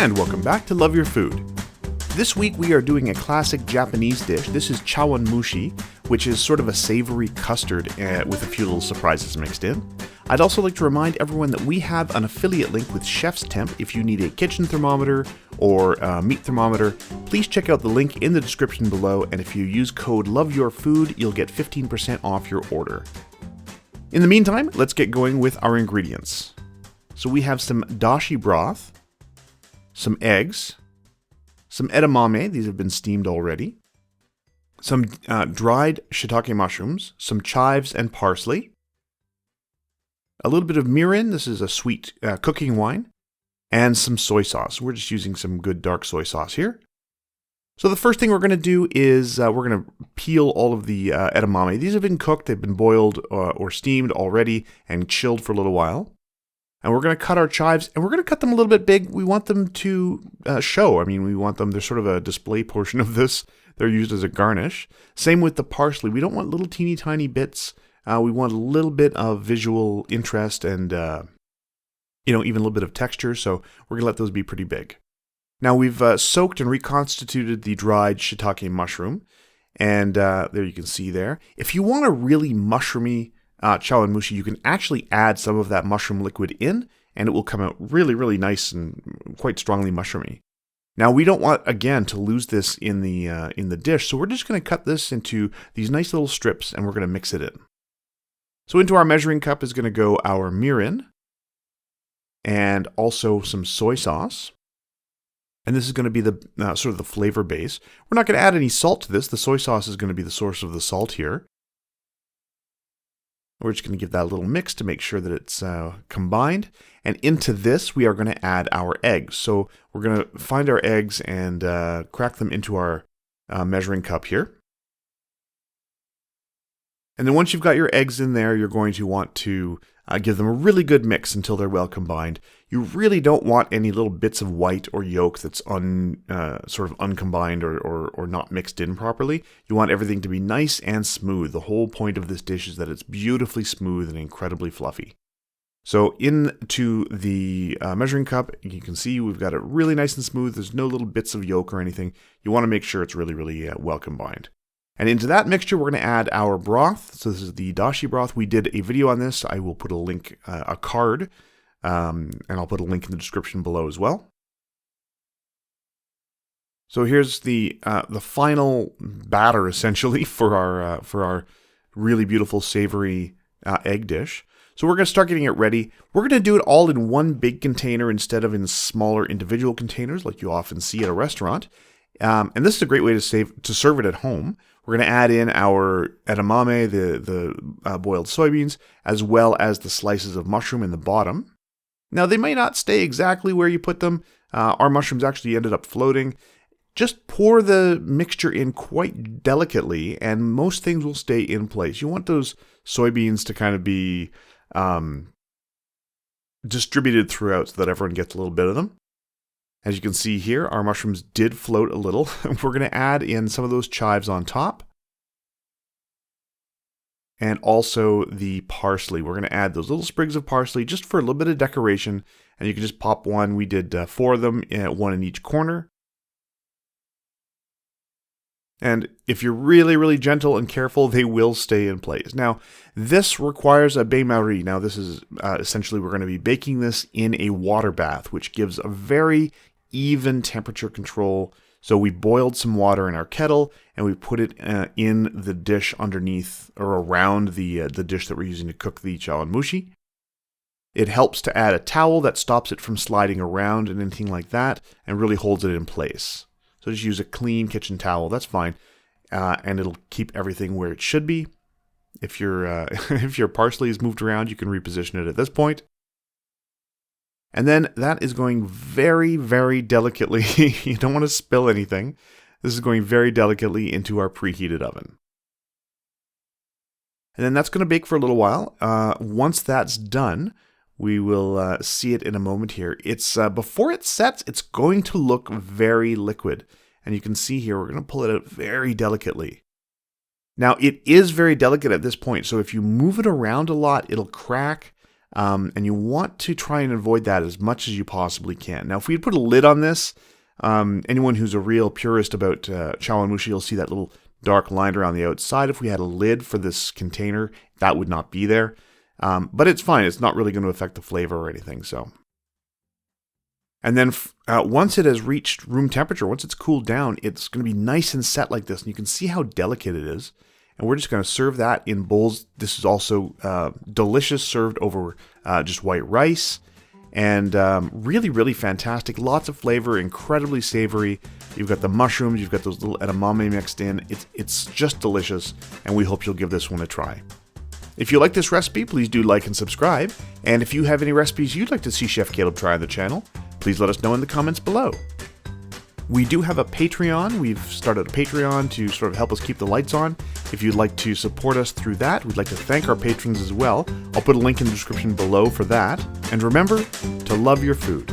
And welcome back to Love Your Food. This week we are doing a classic Japanese dish. This is Chawanmushi, which is sort of a savory custard with a few little surprises mixed in. I'd also like to remind everyone that we have an affiliate link with Chef's Temp. If you need a kitchen thermometer or a meat thermometer, please check out the link in the description below, and if you use code LOVEYOURFOOD, you'll get 15% off your order. In the meantime, let's get going with our ingredients. So we have some dashi broth, some eggs, some edamame, these have been steamed already, some dried shiitake mushrooms, some chives and parsley, a little bit of mirin, this is a sweet cooking wine, and some soy sauce. We're just using some good dark soy sauce here. So the first thing we're going to do is we're going to peel all of the edamame. These have been cooked, they've been boiled or steamed already and chilled for a little while. And we're going to cut our chives, and we're going to cut them a little bit big. We want them to show. I mean, we want them, there's sort of a display portion of this. They're used as a garnish. Same with the parsley. We don't want little teeny tiny bits. We want a little bit of visual interest and, even a little bit of texture. So we're going to let those be pretty big. Now we've soaked and reconstituted the dried shiitake mushroom. And there you can see there. If you want a really mushroomy chawanmushi, you can actually add some of that mushroom liquid in, and it will come out really, really nice and quite strongly mushroomy. Now we don't want, again, to lose this in the dish, so we're just going to cut this into these nice little strips, and we're going to mix it in. So into our measuring cup is going to go our mirin, and also some soy sauce. And this is going to be the sort of the flavor base. We're not going to add any salt to this. The soy sauce is going to be the source of the salt here. We're just going to give that a little mix to make sure that it's combined. And into this, we are going to add our eggs. So we're going to find our eggs and crack them into our measuring cup here. And then once you've got your eggs in there, you're going to want to give them a really good mix until they're well combined. You really don't want any little bits of white or yolk that's sort of uncombined or not mixed in properly. You want everything to be nice and smooth. The whole point of this dish is that it's beautifully smooth and incredibly fluffy. So into the measuring cup, you can see we've got it really nice and smooth. There's no little bits of yolk or anything. You want to make sure it's really, really well combined. And into that mixture, we're going to add our broth. So this is the dashi broth. We did a video on this. I will put a link, a card, and I'll put a link in the description below as well. So here's the final batter, essentially, for our really beautiful savory egg dish. So we're going to start getting it ready. We're going to do it all in one big container instead of in smaller individual containers like you often see at a restaurant. And this is a great way to serve it at home. We're going to add in our edamame, the boiled soybeans, as well as the slices of mushroom in the bottom. Now, they may not stay exactly where you put them. Our mushrooms actually ended up floating. Just pour the mixture in quite delicately, and most things will stay in place. You want those soybeans to kind of be distributed throughout so that everyone gets a little bit of them. As you can see here, our mushrooms did float a little. We're going to add in some of those chives on top. And also the parsley. We're going to add those little sprigs of parsley just for a little bit of decoration. And you can just pop one. We did 4 of them, one in each corner. And if you're really, really gentle and careful, they will stay in place. Now, this requires a bain-marie. Now, this is essentially, we're going to be baking this in a water bath, which gives a very even temperature control. So we boiled some water in our kettle and we put it in the dish underneath or around the dish that we're using to cook the chawanmushi. It helps to add a towel that stops it from sliding around and anything like that and really holds it in place. So just use a clean kitchen towel, that's fine. And it'll keep everything where it should be. If your parsley is moved around, you can reposition it at this point. And then that is going very, very delicately. You don't want to spill anything. This is going very delicately into our preheated oven. And then that's going to bake for a little while. Once that's done, we will see it in a moment here. It's before it sets, it's going to look very liquid. And you can see here, we're going to pull it out very delicately. Now, it is very delicate at this point, so if you move it around a lot, it'll crack. and you want to try and avoid that as much as you possibly can. Now, if we had put a lid on this, anyone who's a real purist about chawanmushi, you'll see that little dark line around the outside. If we had a lid for this container, that would not be there. But it's fine. It's not really going to affect the flavor or anything. So, and then once it has reached room temperature, once it's cooled down, it's going to be nice and set like this. And you can see how delicate it is. And we're just going to serve that in bowls. This is also delicious, served over just white rice. And really, really fantastic. Lots of flavor, incredibly savory. You've got the mushrooms, you've got those little edamame mixed in. It's just delicious, and we hope you'll give this one a try. If you like this recipe, please do like and subscribe. And if you have any recipes you'd like to see Chef Caleb try on the channel, please let us know in the comments below. We do have a Patreon. We've started a Patreon to sort of help us keep the lights on. If you'd like to support us through that, we'd like to thank our patrons as well. I'll put a link in the description below for that. And remember to love your food.